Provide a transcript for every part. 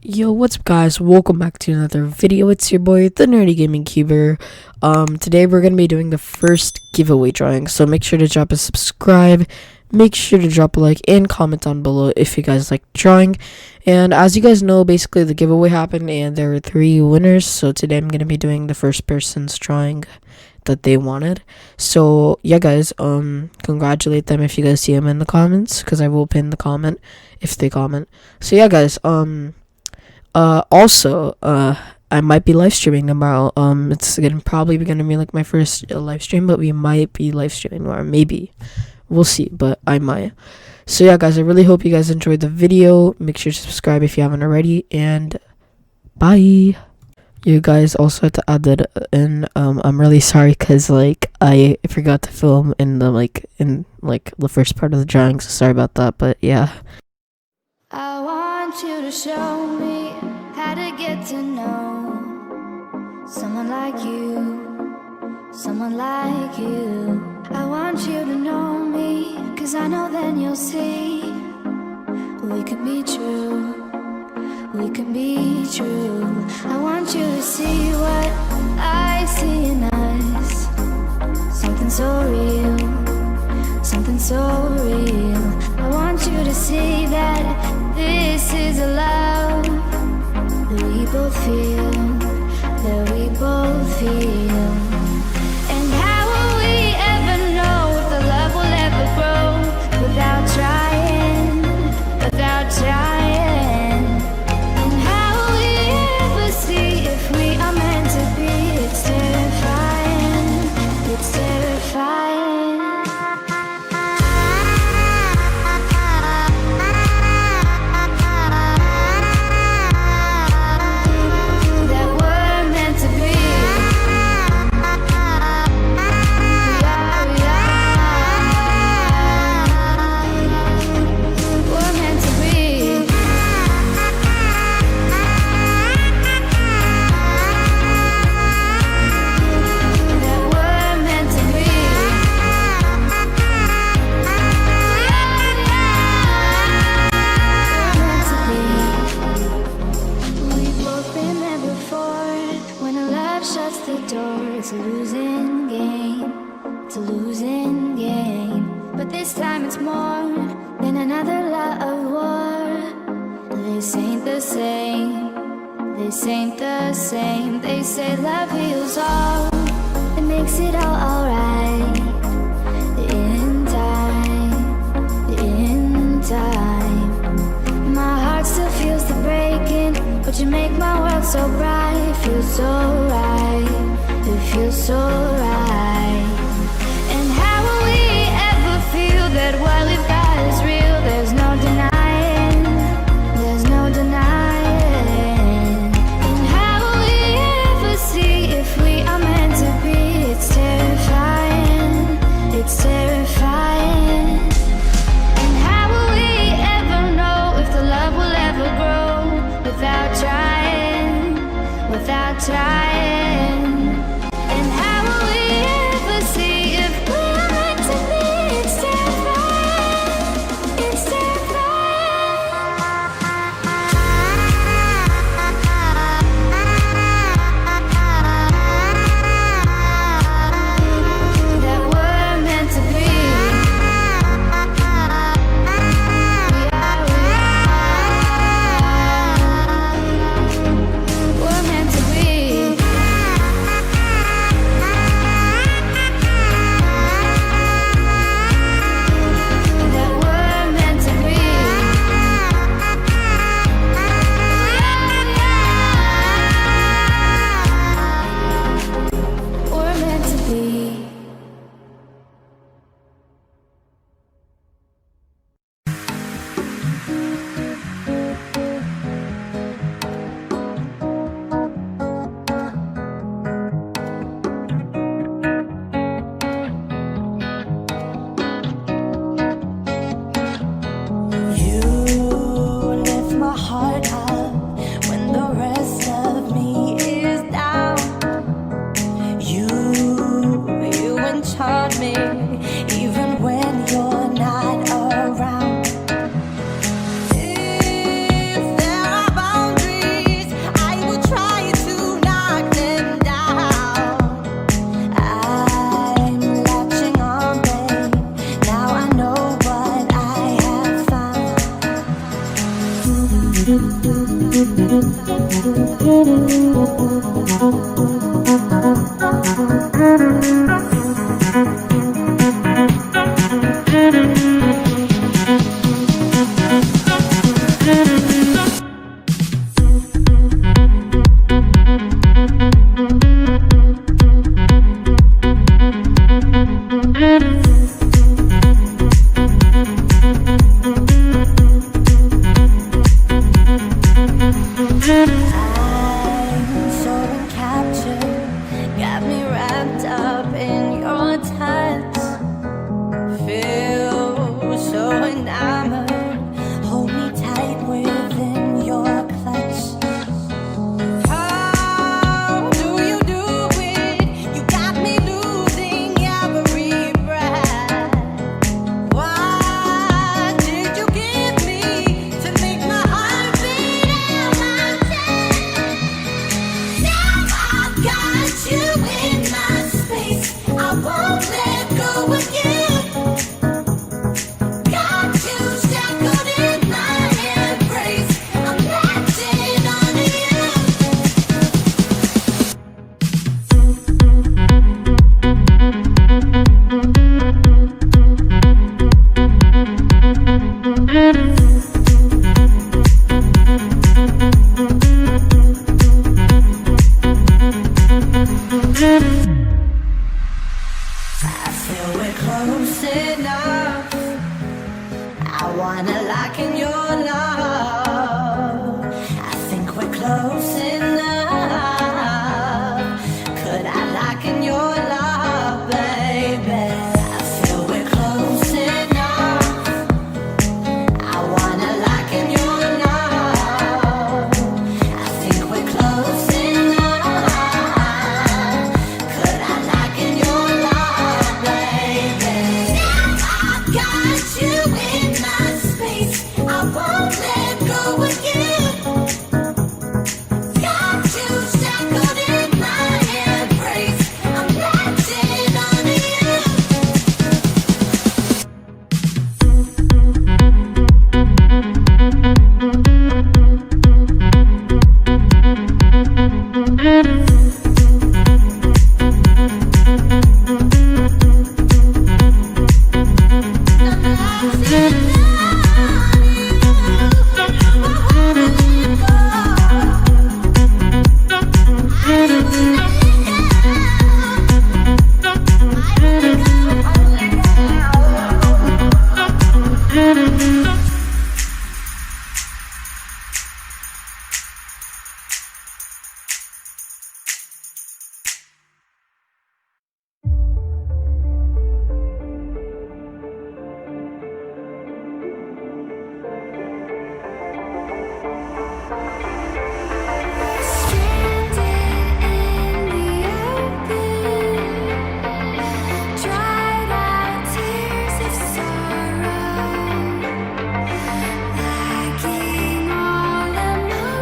Yo, what's up guys? Welcome back to another video. It's your boy, the Nerdy Gaming Cuber. Today we're gonna be doing the first giveaway drawing. So make sure to drop a subscribe, make sure to drop a like and comment down below if you guys like drawing. And as you guys know, basically the giveaway happened and there were 3 winners. So today I'm gonna be doing the first person's drawing that they wanted. So yeah guys, congratulate them if you guys see them in the comments, because I will pin the comment if they comment. So yeah guys, also, I might be live streaming tomorrow. It's probably gonna be like my first live stream, but we might be live streaming tomorrow. Maybe, we'll see, but I might. So yeah, guys, I really hope you guys enjoyed the video. Make sure to subscribe if you haven't already, and bye. You guys also have to add that in. I'm really sorry because I forgot to film in the first part of the drawing. So sorry about that, but yeah. I want you to show me how to get to know someone like you, someone like you. I want you to know me, 'cause I know then you'll see we could be true, we could be true. I want you to see what I see in us, something so real, something so real. I want you to see that this is a love that we both feel, that we both feel. And how will we ever know if the love will ever grow without trying, without trying? And how will we ever see if we are meant to be? It's terrifying, it's terrifying. It's a losing game, it's a losing game. But this time it's more than another love war. This ain't the same, this ain't the same. They say love heals all, it makes it all alright. In time, in time. My heart still feels the breaking, but you make my world so bright. Feels so right, it feels so right. And how will we ever feel that what we've got is real? There's no denying, there's no denying. And how will we ever see if we are meant to be? It's terrifying, it's terrifying. And how will we ever know if the love will ever grow without trying, without trying?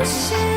Ocean.